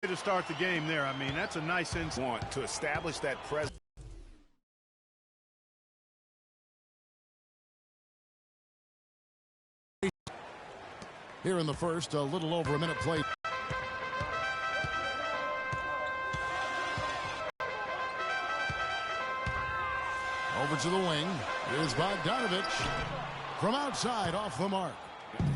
To start the game there. I mean, that's a nice insight. Want to establish that presence. Here in the first, a little over a minute played. Over to the wing. Here's Bogdanovich. From outside, off the mark.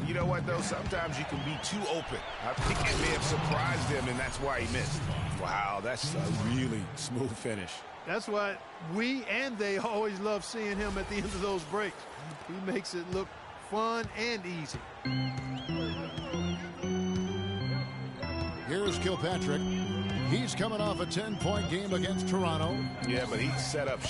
You know what, though? Sometimes you can be too open. I think it may have surprised him, and that's why he missed. Wow, that's a really smooth finish. That's what we and they always love seeing him at the end of those breaks. He makes it look fun and easy. Here's Kilpatrick. He's coming off a 10-point game against Toronto. Yeah, but he set up.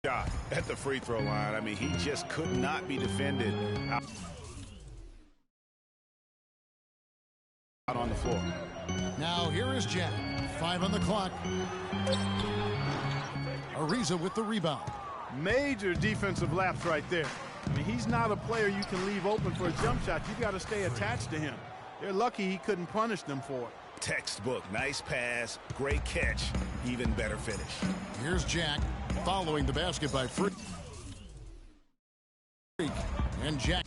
Shot at the free throw line. I mean, he just could not be defended out on the floor. Now here is Jack. 5 on the clock. Ariza with the rebound. Major defensive lapse right there. I mean, he's not a player you can leave open for a jump shot. You got to stay attached to him. They're lucky he couldn't punish them for it. Textbook. Nice pass. Great catch. Even better finish. Here's Jack following the basket by Freak. And Jack.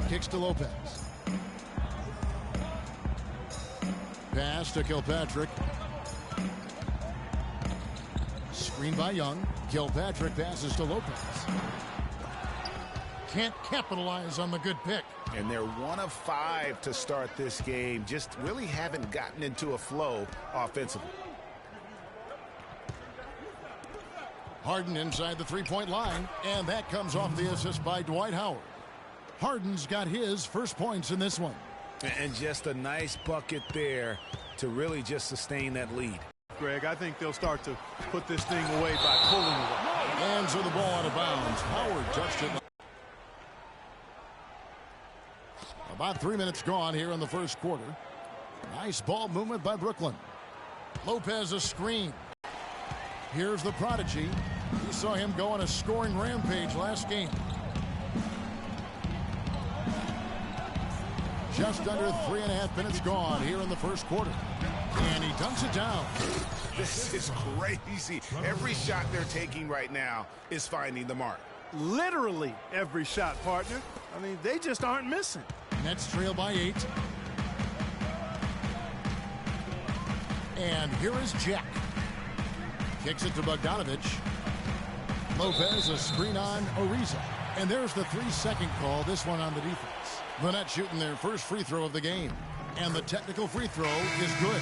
Kicks to Lopez. Pass to Kilpatrick. Screen by Young. Kilpatrick passes to Lopez. Can't capitalize on the good pick. And they're 1 of 5 to start this game. Just really haven't gotten into a flow offensively. Harden inside the three-point line, and that comes off the assist by Dwight Howard. Harden's got his first points in this one. And just a nice bucket there to really just sustain that lead. Greg, I think they'll start to put this thing away by pulling it. Hands of the ball out of bounds. Howard touched it. About 3 minutes gone here in the first quarter. Nice ball movement by Brooklyn. Lopez a screen. Here's the prodigy. We saw him go on a scoring rampage last game. Just under 3.5 minutes gone here in the first quarter. And he dunks it down. This is crazy. Every shot they're taking right now is finding the mark. Literally every shot, partner. I mean, they just aren't missing. Nets trail by 8. And here is Jack. Kicks it to Bogdanovich. Lopez a screen on Ariza. And there's the 3-second call, this one on the defense. The Nets shooting their first free throw of the game. And the technical free throw is good.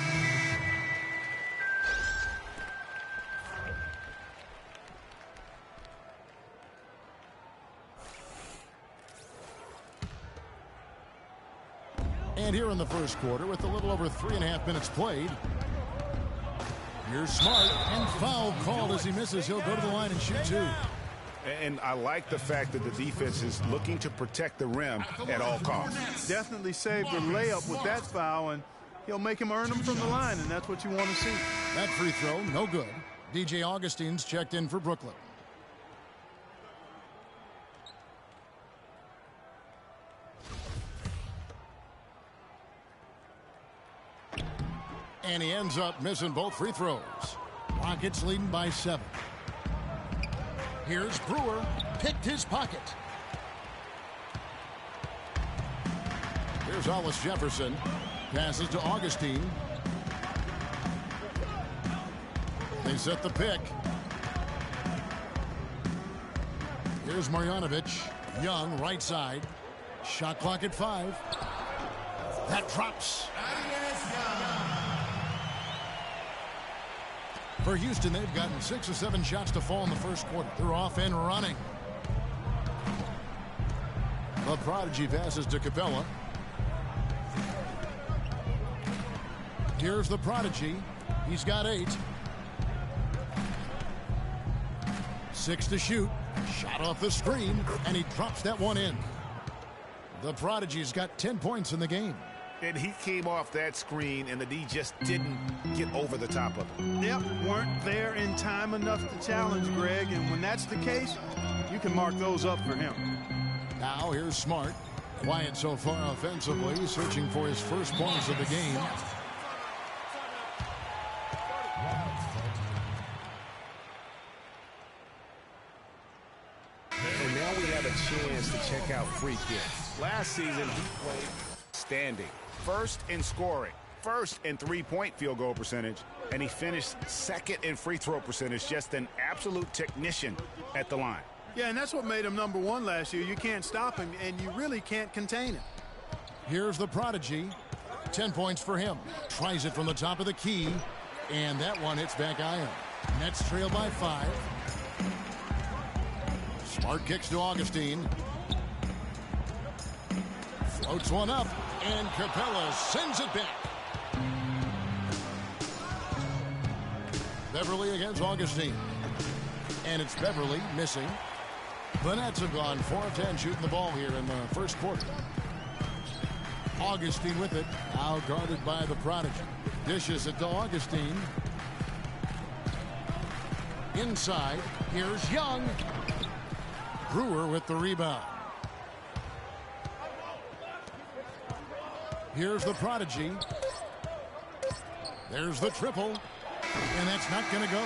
And here in the first quarter, with a little over 3.5 minutes played, here's Smart, and foul called as he misses. He'll go to the line and shoot 2. And I like the fact that the defense is looking to protect the rim at all costs. Definitely saved the layup with that foul, and he'll make him earn them from the line, and that's what you want to see. That free throw, no good. DJ Augustine's checked in for Brooklyn. And he ends up missing both free throws. Rockets leading by 7. Here's Brewer. Picked his pocket. Here's Hollis Jefferson. Passes to Augustine. They set the pick. Here's Marjanovic. Young, right side. Shot clock at 5. That drops. For Houston, they've gotten 6 or 7 shots to fall in the first quarter. They're off and running. The Prodigy passes to Capella. Here's the Prodigy. He's got 8. 6 to shoot. Shot off the screen, and he drops that one in. The Prodigy's got 10 points in the game. And he came off that screen, and the D just didn't get over the top of it. Yep, weren't there in time enough to challenge Greg, and when that's the case, you can mark those up for him. Now here's Smart. Quiet so far offensively, searching for his first points of the game. And now we have a chance to check out free kicks. Last season, he played standing. First in scoring, first in three-point field goal percentage, and he finished second in free throw percentage. Just an absolute technician at the line. Yeah, and that's what made him number 1 last year. You can't stop him, and you really can't contain him. Here's the Prodigy. 10 points for him. Tries it from the top of the key, and that one hits back iron. Nets trail by 5. Smart kicks to Augustine. Floats one up, and Capella sends it back. Beverly against Augustine. And it's Beverly missing. The Nets have gone 4 of 10 shooting the ball here in the first quarter. Augustine with it. Now guarded by the Prodigy. Dishes it to Augustine. Inside. Here's Young. Brewer with the rebound. Here's the Prodigy. There's the triple. And that's not going to go.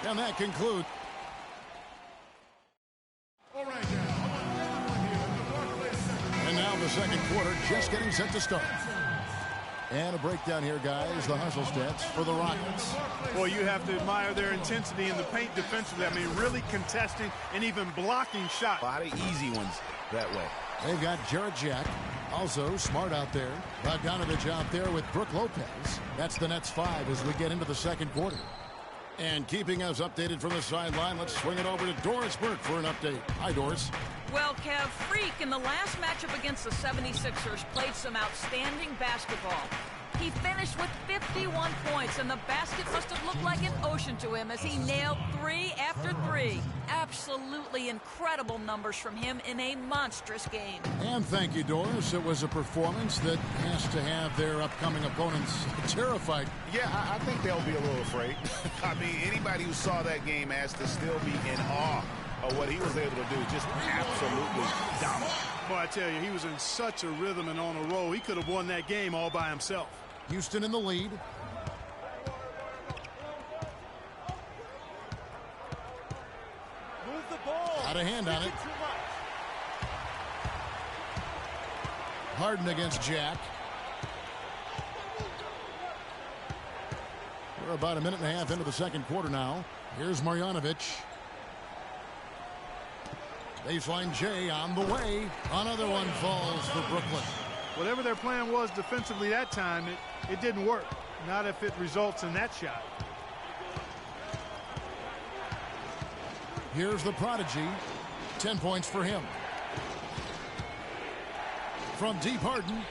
And that concludes. And now the second quarter just getting set to start. And a breakdown here, guys. The hustle stats for the Rockets. Well, you have to admire their intensity in the paint defensively. I mean, really contesting and even blocking shots. A lot of easy ones that way. They've got Jarrett Jack. Also Smart out there. Bogdanovich out there with Brook Lopez. That's the Nets 5 as we get into the second quarter. And keeping us updated from the sideline, let's swing it over to Doris Burke for an update. Hi, Doris. Well, Kev, Freak in the last matchup against the 76ers played some outstanding basketball. He finished with 51 points, and the basket must have looked like an ocean to him as he nailed 3 after 3. Absolutely incredible numbers from him in a monstrous game. And thank you, Doris. It was a performance that has to have their upcoming opponents terrified. Yeah, I think they'll be a little afraid. I mean, anybody who saw that game has to still be in awe of what he was able to do. Just absolutely dominant. Boy, I tell you, he was in such a rhythm and on a roll. He could have won that game all by himself. Houston in the lead. Move the ball. Got a hand on it. Harden against Jack. We're about a minute and a half into the second quarter now. Here's Marjanovic. Baseline J on the way. Another one falls for Brooklyn. Whatever their plan was defensively that time, it didn't work. Not if it results in that shot. Here's the Prodigy. 10 points for him. From deep, Harden.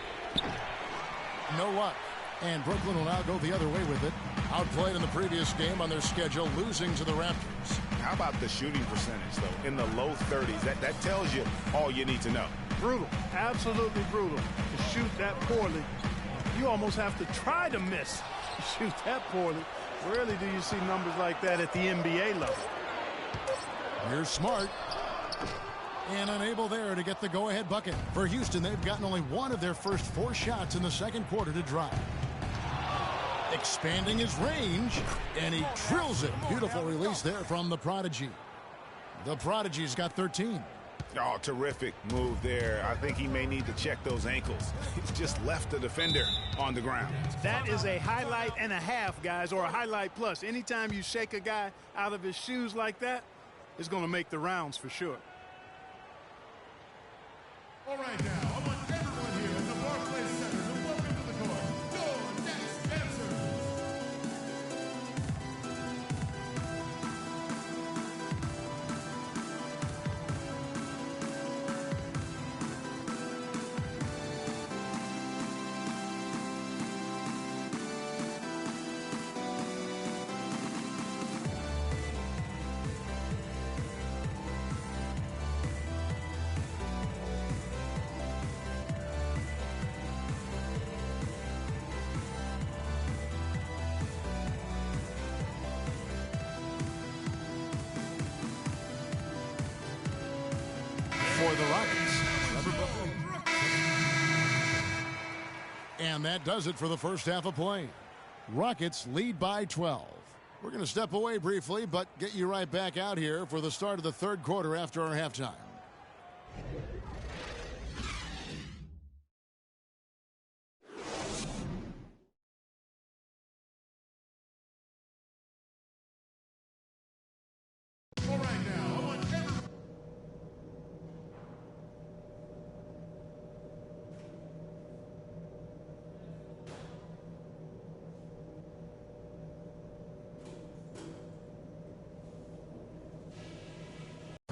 No luck. And Brooklyn will now go the other way with it. Outplayed in the previous game on their schedule, losing to the Raptors. How about the shooting percentage, though? In the low 30s. That tells you all you need to know. Brutal. Absolutely brutal. To shoot that poorly, you almost have to try to miss. To shoot that poorly. Rarely do you see numbers like that at the NBA level. Here's Smart. And unable there to get the go-ahead bucket. For Houston, they've gotten only one of their first 4 shots in the second quarter to drive. expanding his range, and he drills it. Beautiful release there from the Prodigy. The Prodigy's got 13. Oh, terrific move there. I think he may need to check those ankles. He's just left the defender on the ground. That is a highlight and a half, guys, or a highlight plus. Anytime you shake a guy out of his shoes like that, it's going to make the rounds for sure. All right, now, I want everyone here at the Barclays Center to welcome to the court your next dancer. For the Rockets, Trevor Booker. And that does it for the first half of play. Rockets lead by 12. We're going to step away briefly, but get you right back out here for the start of the third quarter after our halftime. All right, now, I want everyone.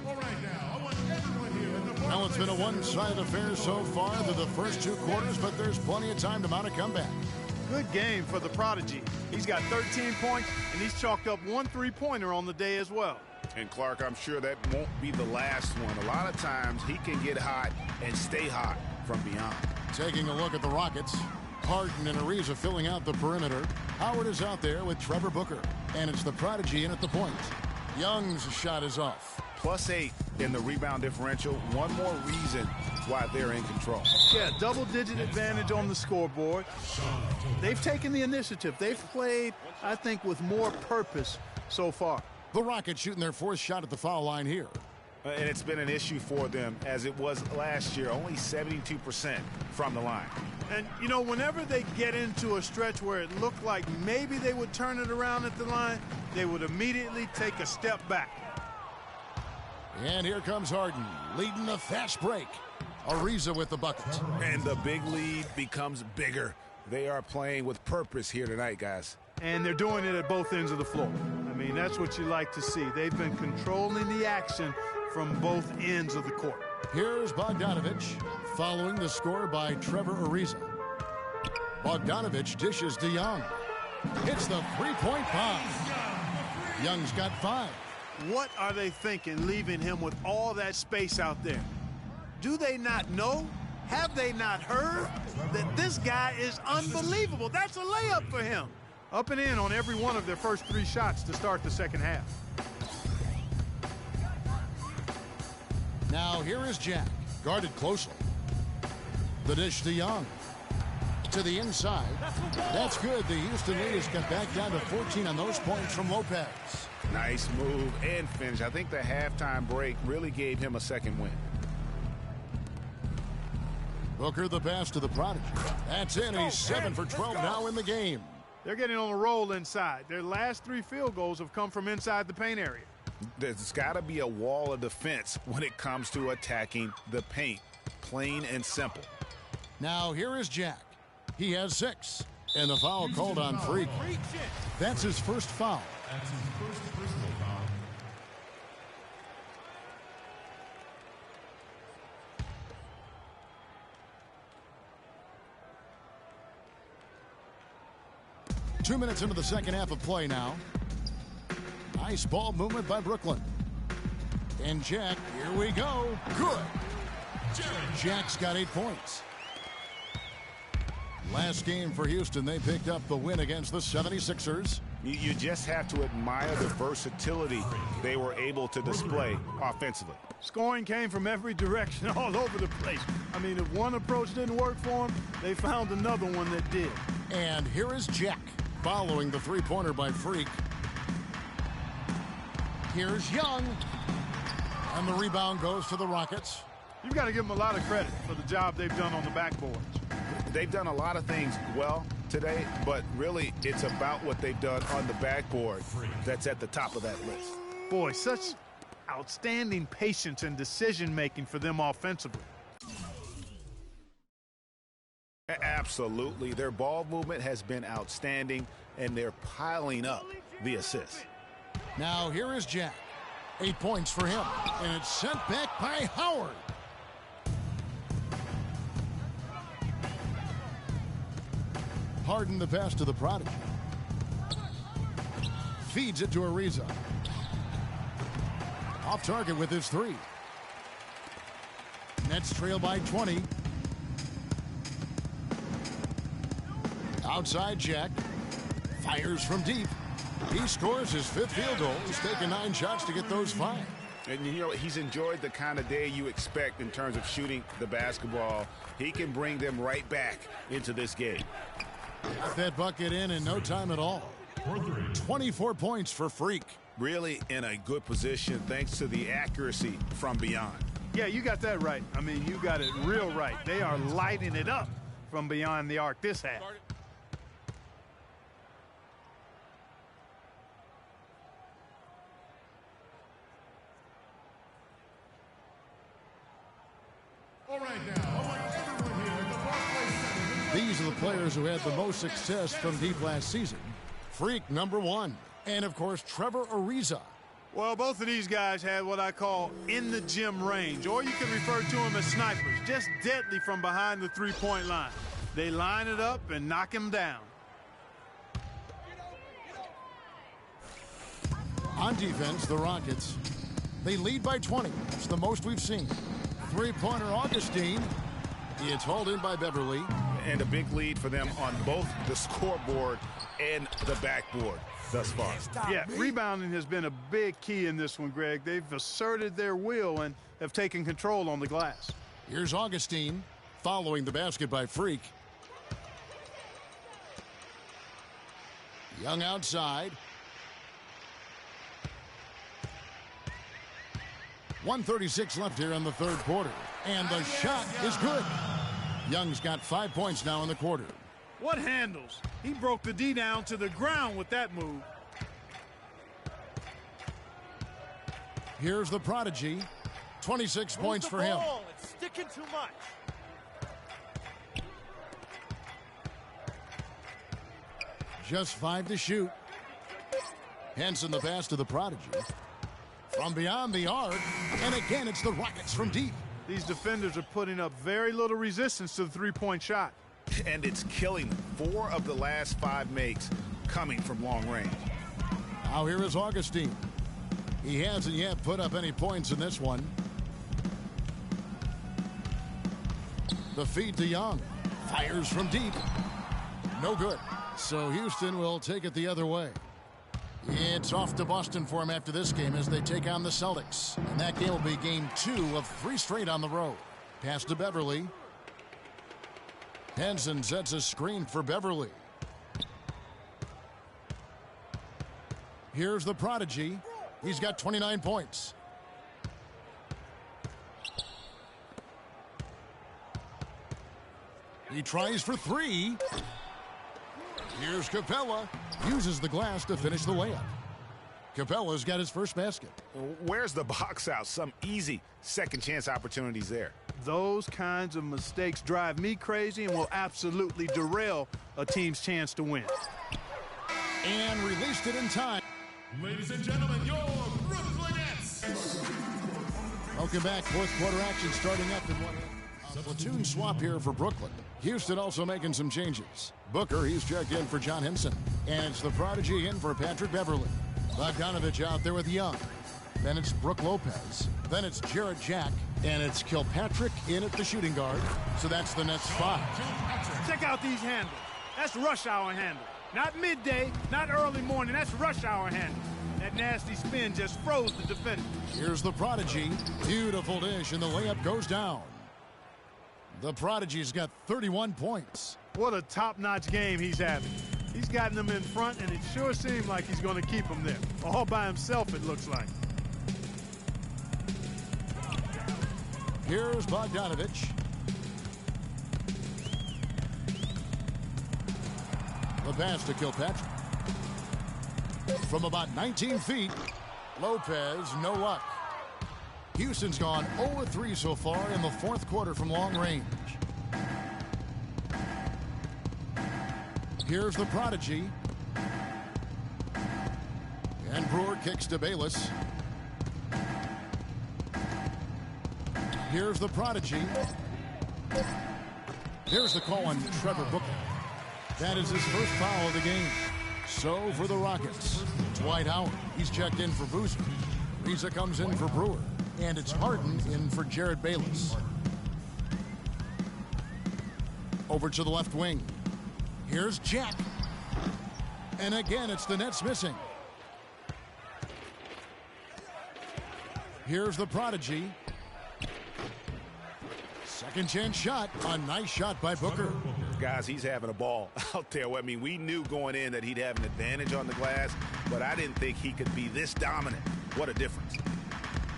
All right, now, I want everyone here at the Well, it's been a one-sided affair so far through the first two quarters, but there's plenty of time to mount a comeback. Good game for the Prodigy. He's got 13 points, and he's chalked up one three-pointer on the day as well. And Clark, I'm sure that won't be the last one. A lot of times he can get hot and stay hot from beyond. Taking a look at the Rockets, Harden and Ariza filling out the perimeter. Howard is out there with Trevor Booker, and it's the Prodigy in at the point. Young's shot is off. +8 in the rebound differential. One more reason why they're in control. Yeah, double-digit advantage on the scoreboard. They've taken the initiative. They've played, I think, with more purpose so far. The Rockets shooting their fourth shot at the foul line here. And it's been an issue for them as it was last year, only 72% from the line. And, you know, whenever they get into a stretch where it looked like maybe they would turn it around at the line, they would immediately take a step back. And here comes Harden, leading the fast break. Ariza with the bucket. And the big lead becomes bigger. They are playing with purpose here tonight, guys. And they're doing it at both ends of the floor. I mean, that's what you like to see. They've been controlling the action from both ends of the court. Here's Bogdanovich, following the score by Trevor Ariza. Bogdanovich dishes to Young. Hits the three-point bomb. Young's got 5. What are they thinking, leaving him with all that space out there? Do they not know? Have they not heard that this guy is unbelievable? That's a layup for him. Up and in on every one of their first 3 shots to start the second half. Now here is Jack, guarded closely. The dish to Young. To the inside. That's good. The Houston lead has got back down to 14 on those points from Lopez. Nice move and finish. I think the halftime break really gave him a second win. Booker the pass to the Prodigy. That's in. He's 7 for 12 now in the game. They're getting on a roll inside. Their last 3 field goals have come from inside the paint area. There's got to be a wall of defense when it comes to attacking the paint. Plain and simple. Now here is Jack. He has 6. And the foul called on Freak. That's his first foul. That's his first personal foul. Two minutes into the second half of play now. Nice ball movement by Brooklyn. And Jack, here we go. Good. Jack's got 8 points. Last game for Houston, they picked up the win against the 76ers. You just have to admire the versatility they were able to display offensively. Scoring came from every direction, all over the place. I mean, if one approach didn't work for them, they found another one that did. And here is Jack. following the three-pointer by Freak. Here's Young. And the rebound goes to the Rockets. You've got to give them a lot of credit for the job they've done on the backboards. They've done a lot of things well today, but really it's about what they've done on the backboard that's at the top of that list. Boy, such outstanding patience and decision-making for them offensively. Absolutely. Their ball movement has been outstanding, and they're piling up the assists. Now here is Jack. 8 points for him. And it's sent back by Howard. Harden the pass to the Prodigy. Feeds it to Ariza. Off target with his three. Nets trail by 20. Outside Jack. Fires from deep. He scores his 5th field goal. He's taken 9 shots to get those 5. And you know, he's enjoyed the kind of day you expect in terms of shooting the basketball. He can bring them right back into this game. Got that bucket in no time at all. 24 points for Freak. Really in a good position thanks to the accuracy from beyond. Yeah, you got that right. I mean, you got it real right. They are lighting it up from beyond the arc this half. All right, now, I want everyone here at the Barclays Center. These are the players who had the most success from deep last season. Freak number 1. And, of course, Trevor Ariza. Well, both of these guys had what I call in-the-gym range, or you can refer to them as snipers, just deadly from behind the three-point line. They line it up and knock him down. On defense, the Rockets. They lead by 20. It's the most we've seen. Three-pointer Augustine. It's hauled in by Beverly. And a big lead for them on both the scoreboard and the backboard thus far. Yeah, rebounding has been a big key in this one, Greg. They've asserted their will and have taken control on the glass. Here's Augustine following the basket by Freak. Young outside. 1:36 left here in the third quarter. And the shot is good. Young's got 5 points now in the quarter. What handles? He broke the D down to the ground with that move. Here's the Prodigy. 26 points for him. It's sticking too much. Just 5 to shoot. Henson the pass to the Prodigy. From beyond the arc. And again, it's the Rockets from deep. These defenders are putting up very little resistance to the three-point shot. And it's killing them. 4 of the last 5 makes coming from long range. Now here is Augustine. He hasn't yet put up any points in this one. The feed to Young. Fires from deep. No good. So Houston will take it the other way. It's off to Boston for him after this game as they take on the Celtics. And that game will be game 2 of 3 straight on the road. Pass to Beverly. Henson sets a screen for Beverly. Here's the Prodigy. He's got 29 points. He tries for 3. Here's Capella. Uses the glass to finish the layup. Capella's got his first basket. Where's the box out? Some easy second chance opportunities there. Those kinds of mistakes drive me crazy and will absolutely derail a team's chance to win. And released it in time. Ladies and gentlemen, your Brooklyn Nets. Welcome back. Fourth quarter action starting up in 1. A platoon swap here for Brooklyn. Houston also making some changes. Booker, he's checked in for John Henson. And it's the Prodigy in for Patrick Beverly. Bogdanovich out there with Young. Then it's Brook Lopez. Then it's Jarrett Jack. And it's Kilpatrick in at the shooting guard. So that's the Nets 5. Check out these handles. That's rush hour handle. Not midday, not early morning. That's rush hour handle. That nasty spin just froze the defender. Here's the Prodigy. Beautiful dish, and the layup goes down. The Prodigy's got 31 points. What a top-notch game he's having. He's gotten them in front, and it sure seemed like he's going to keep them there. All by himself, it looks like. Here's Bogdanovich. The pass to Kilpatrick. From about 19 feet, Lopez, no luck. Houston's gone 0-3 so far in the fourth quarter from long range. Here's the prodigy. And Brewer kicks to Bayless. Here's the prodigy. Here's the call on Trevor Booker. That is his first foul of the game. So for the Rockets, Dwight Howard. He's checked in for Boozer. Riza comes in for Brewer. And it's Harden in for Jared Bayless. Over to the left wing. Here's Jack. And again, it's the Nets missing. Here's the prodigy. Second chance shot. A nice shot by Booker. Guys, he's having a ball out there. I mean, we knew going in that he'd have an advantage on the glass, but I didn't think he could be this dominant. What a difference.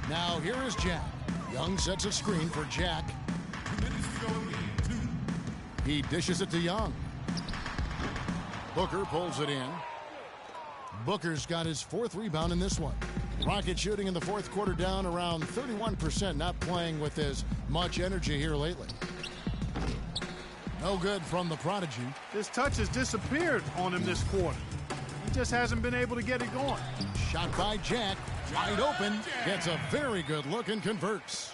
Now here is Jack. Young sets a screen for Jack. He dishes it to Young. Booker pulls it in. Booker's got his fourth rebound in this one. Rocket shooting in the fourth quarter down around 31%, not playing with as much energy here lately. No good from the prodigy. His touch has disappeared on him this quarter. He just hasn't been able to get it going. Shot by Jack, wide open, gets a very good look and converts.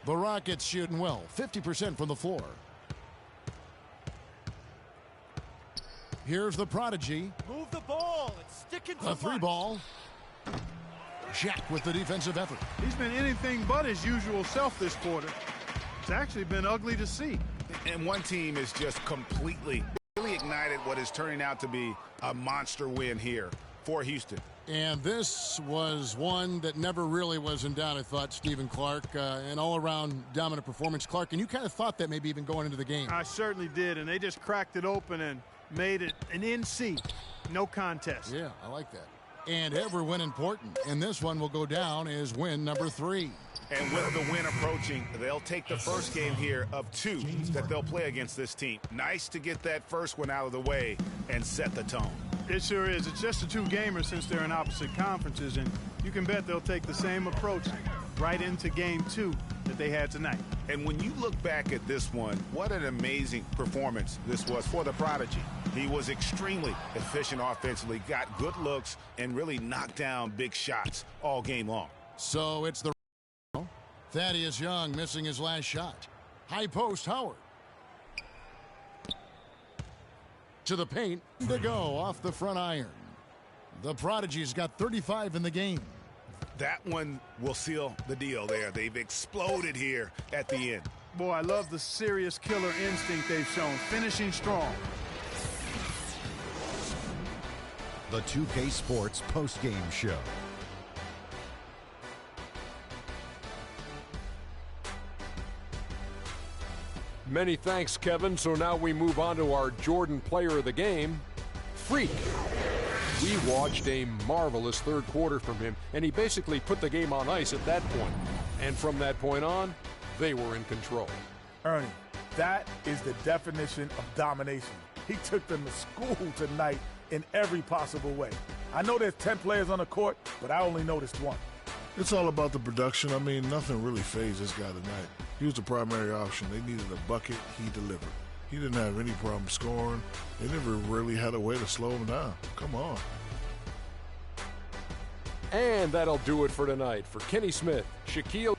The Rockets shooting well, 50% from the floor. Here's the prodigy. Move the ball. It's sticking to The three ball. Jack with the defensive effort. He's been anything but his usual self this quarter. It's actually been ugly to see. And one team is just completely, really ignited what is turning out to be a monster win here for Houston. And this was one that never really was in doubt, I thought, Stephen Clark. An all-around dominant performance. Clark, and you kind of thought that maybe even going into the game. I certainly did, and they just cracked it open and made it an NC. No contest. Yeah, I like that. And every win important. And this one will go down as win number 3. And with the win approaching, they'll take the first game here of 2 that they'll play against this team. Nice to get that first one out of the way and set the tone. It sure is. It's just a 2-gamer since they're in opposite conferences, and you can bet they'll take the same approach right into game 2 that they had tonight. And when you look back at this one, what an amazing performance this was for the prodigy. He was extremely efficient offensively, got good looks, and really knocked down big shots all game long. So it's the Thaddeus Young missing his last shot. High post, Howard. To the paint to go off the front iron. The prodigy's got 35 in the game. That one will seal the deal there. They've exploded here at the end. Boy, I love the serious killer instinct they've shown, finishing strong. The 2K Sports post-game show. Many thanks, Kevin. So now we move on to our Jordan player of the game, Freak. We watched a marvelous third quarter from him, and he basically put the game on ice at that point. And from that point on, they were in control. Ernie, that is the definition of domination. He took them to school tonight in every possible way. I know there's 10 players on the court, but I only noticed one. It's all about the production. I mean, nothing really fazed this guy tonight. He was the primary option. They needed a bucket. He delivered. He didn't have any problem scoring. They never really had a way to slow him down. Come on. And that'll do it for tonight. For Kenny Smith, Shaquille